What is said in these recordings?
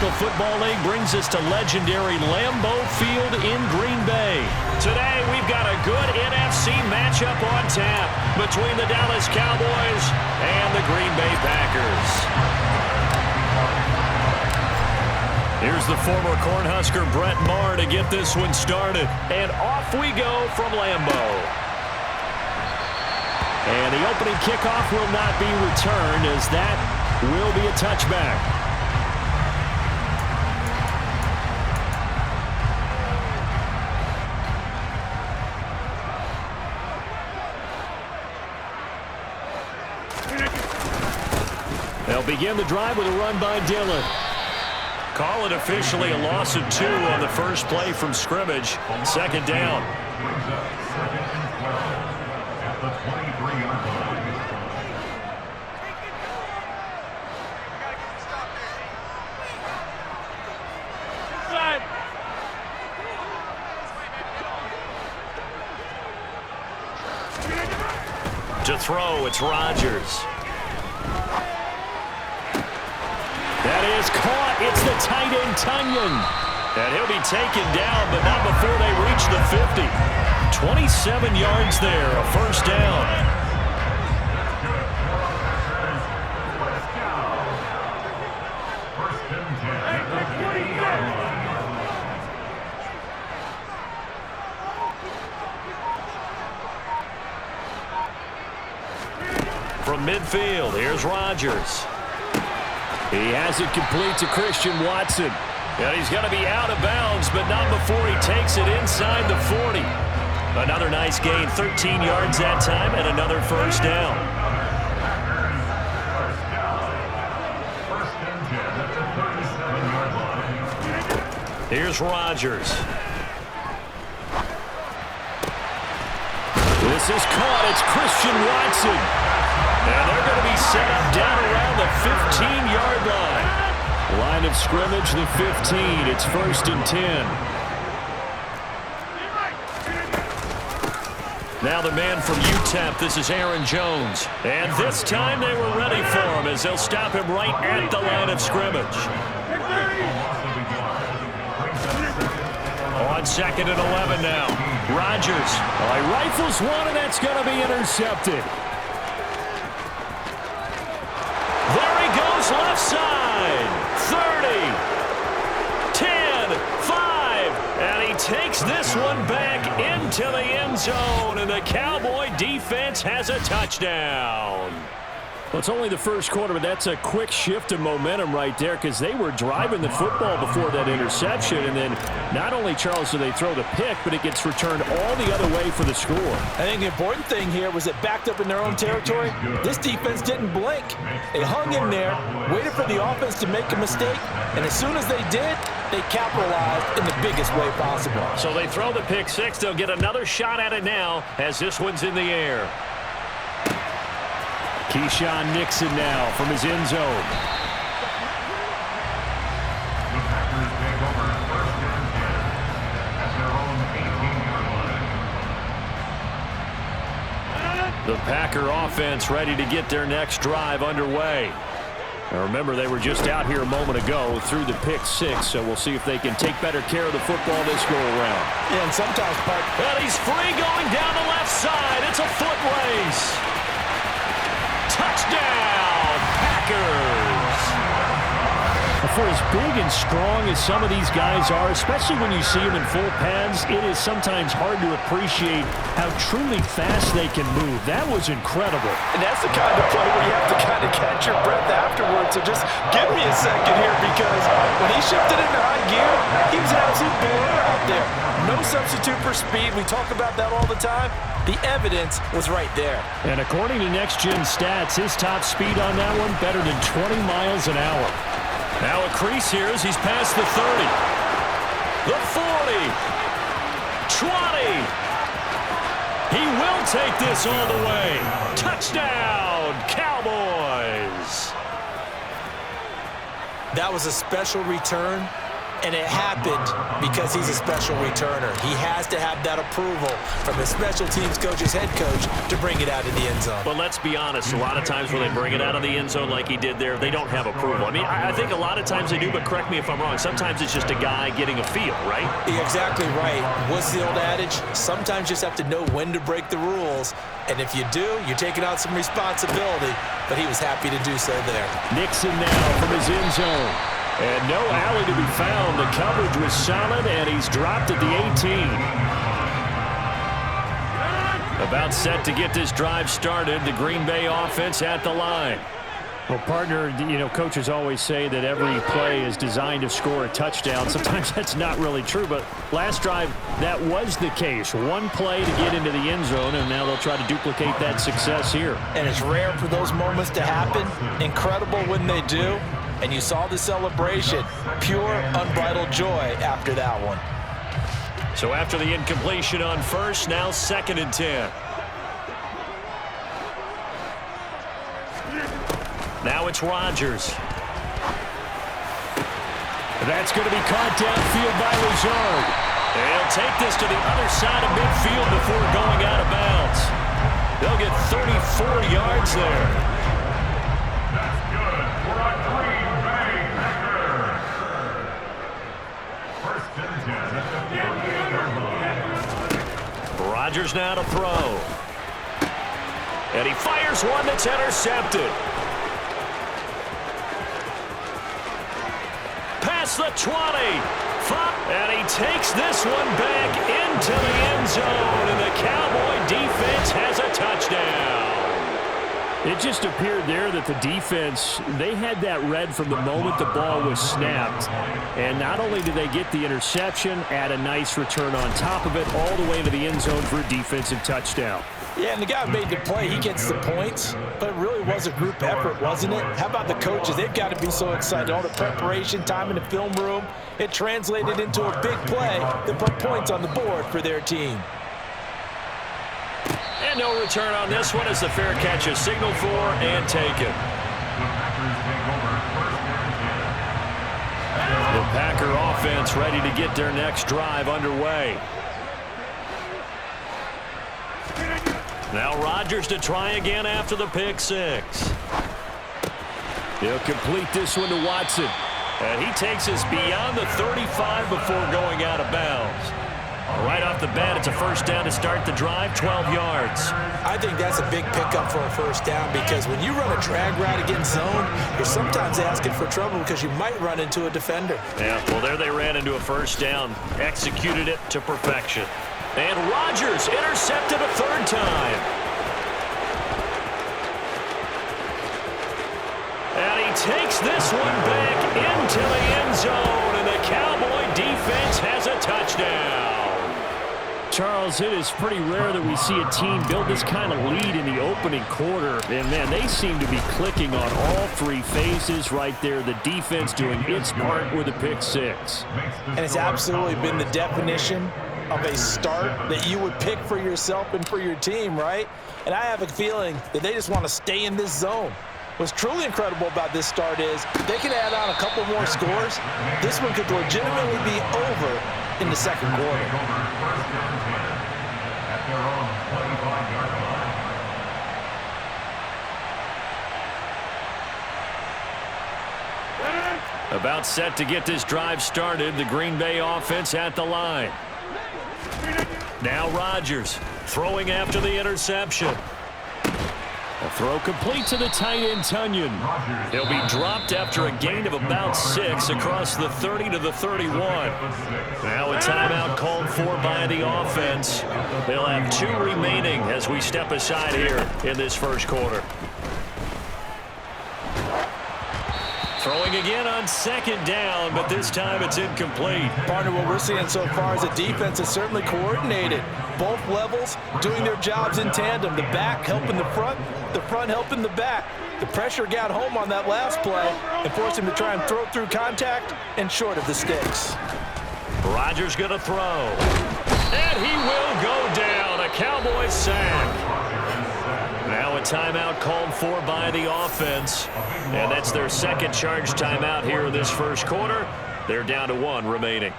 National Football League brings us to legendary Lambeau Field in Green Bay. Today, we've got a good NFC matchup on tap between the Dallas Cowboys and the Green Bay Packers. Here's the former Cornhusker Brett Maher to get this one started. And off we go from Lambeau. And the opening kickoff will not be returned, as that will be a touchback. They'll begin the drive with a run by Dillon. Call it officially a loss of 2 on the first play from scrimmage. Second down. To throw, it's Rodgers. That is caught. It's the tight end, Tunyon. And he'll be taken down, but not before they reach the 50. 27 yards there, a first down. From midfield, here's Rodgers. He has it complete to Christian Watson. And he's going to be out of bounds, but not before he takes it inside the 40. Another nice gain, 13 yards that time, and another first down. Here's Rodgers. This is caught. It's Christian Watson. And they're going to be set up down around the 15-yard line. Line of scrimmage, the 15. It's 1st and 10. Now the man from UTEP, this is Aaron Jones. And this time they were ready for him as they'll stop him right at the line of scrimmage. On 2nd and 11 now. Rodgers. He rifles one, and that's going to be intercepted. Left side, 30, 10, 5, and he takes this one back into the end zone, and the Cowboy defense has a touchdown. Well, it's only the first quarter, but that's a quick shift of momentum right there because they were driving the football before that interception, and then not only, Charles, do they throw the pick, but it gets returned all the other way for the score. I think the important thing here was it backed up in their own territory. This defense didn't blink. They hung in there, waited for the offense to make a mistake, and as soon as they did, they capitalized in the biggest way possible. So they throw the pick six. They'll get another shot at it now as this one's in the air. Keyshawn Nixon now from his end zone. The Packer offense ready to get their next drive underway. Now remember, they were just out here a moment ago through the pick six, so we'll see if they can take better care of the football this go around. Yeah, and sometimes, Park. Well, he's free going down the left side. It's a foot race. Touchdown, Packers! For as big and strong as some of these guys are, especially when you see them in full pads, it is sometimes hard to appreciate how truly fast they can move. That was incredible. And that's the kind of play where you have to kind of catch your breath afterwards. So just give me a second here, because when he shifted into high gear, he was an absolute blur out there. No substitute for speed. We talk about that all the time. The evidence was right there. And according to Next Gen Stats, his top speed on that one, better than 20 miles an hour. Now a crease here as he's past the 30. The 40. 20. He will take this all the way. Touchdown, Cowboys. That was a special return And it happened because he's a special returner. He has to have that approval from his special teams coach's head coach to bring it out of the end zone. But let's be honest, a lot of times when they bring it out of the end zone like he did there, they don't have approval. I mean, I think a lot of times they do, but correct me if I'm wrong. Sometimes it's just a guy getting a feel, right? You're exactly right. What's the old adage? Sometimes you just have to know when to break the rules. And if you do, you're taking on some responsibility. But he was happy to do so there. Nixon now from his end zone. And no alley to be found. The coverage was solid, and he's dropped at the 18. About set to get this drive started. The Green Bay offense at the line. Well, partner, you know, coaches always say that every play is designed to score a touchdown. Sometimes that's not really true, but last drive, that was the case. One play to get into the end zone, and now they'll try to duplicate that success here. And it's rare for those moments to happen. Incredible when they do. And you saw the celebration. Pure, unbridled joy after that one. So after the incompletion on first, now 2nd and 10. Now it's Rodgers. That's going to be caught downfield by Lazard. They'll take this to the other side of midfield before going out of bounds. They'll get 34 yards there. Rodgers now to throw. And he fires one that's intercepted. Past the 20. And he takes this one back into the end zone. And the Cowboy defense has a touchdown. It just appeared there that the defense, they had that read from the moment the ball was snapped. And not only did they get the interception, add a nice return on top of it, all the way into the end zone for a defensive touchdown. Yeah, and the guy who made the play, he gets the points, but it really was a group effort, wasn't it? How about the coaches? They've got to be so excited. All the preparation, time in the film room, it translated into a big play that put points on the board for their team. And no return on this one as the fair catch is signaled for and taken. The Packer offense ready to get their next drive underway. Now Rodgers to try again after the pick six. He'll complete this one to Watson. And he takes us beyond the 35 before going out of bounds. Right off the bat, it's a first down to start the drive, 12 yards. I think that's a big pickup for a first down because when you run a drag route against zone, you're sometimes asking for trouble because you might run into a defender. Yeah, well, there they ran into a first down, executed it to perfection. And Rodgers intercepted a third time. And he takes this one back into the end zone, and the Cowboy defense has a touchdown. Charles, it is pretty rare that we see a team build this kind of lead in the opening quarter. And, man, they seem to be clicking on all three phases right there. The defense doing its part with a pick six. And it's absolutely been the definition of a start that you would pick for yourself and for your team, right? And I have a feeling that they just want to stay in this zone. What's truly incredible about this start is they can add on a couple more scores. This one could legitimately be over in the second quarter. About set to get this drive started, the Green Bay offense at the line. Now Rodgers throwing after the interception. A throw complete to the tight end, Tunyon. He'll be dropped after a gain of about 6 across the 30 to the 31. Now a timeout called for by the offense. They'll have 2 remaining as we step aside here in this first quarter. Throwing again on second down, but this time it's incomplete. Partner, what we're seeing so far is the defense is certainly coordinated. Both levels doing their jobs in tandem. The back helping the front helping the back. The pressure got home on that last play and forced him to try and throw through contact and short of the sticks. Rodgers going to throw. And he will go down. A Cowboys sack. Now a timeout called for by the offense. And that's their second charge timeout here in this first quarter. They're down to 1 remaining.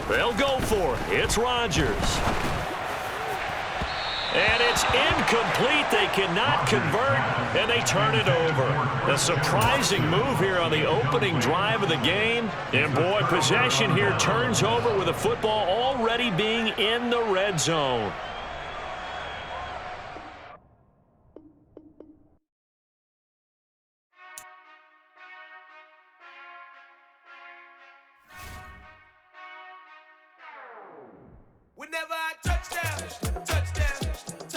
They'll go for it. It's Rodgers. And it's incomplete. They cannot convert, and they turn it over. A surprising move here on the opening drive of the game. And, boy, possession here turns over with the football already being in the red zone. Whenever I touch down.